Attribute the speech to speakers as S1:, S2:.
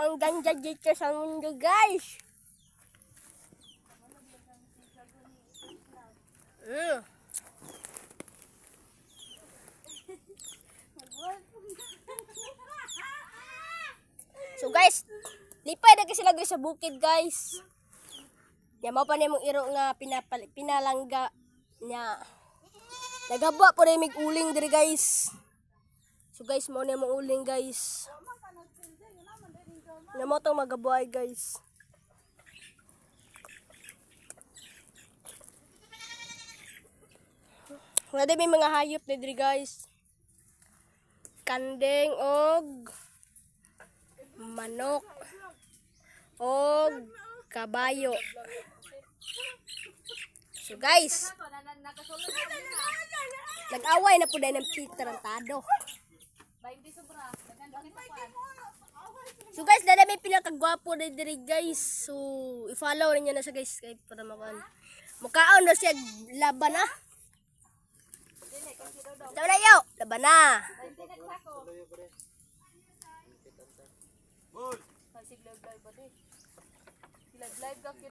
S1: ang ganda dito sa mundo, guys. So guys, lipay na kasi lagi sa bukid, guys. Ya mao pa nimong iro nga pinalangga nya. Nagaba po rin mig uling diri, guys. So guys, mao na mong uling, guys. Na mo tong magabuhay, guys. Wala may mga hayop na diri, guys. Kandeng og manok og kabayo. So guys, nag-away na po dahil ng tarantado. So guys, dala may pinakagwapo na diri, guys. So i-follow niyo na sa, guys, kahit para makan. Mukhaon na siya laban na. Tama na yaw, laban na. Live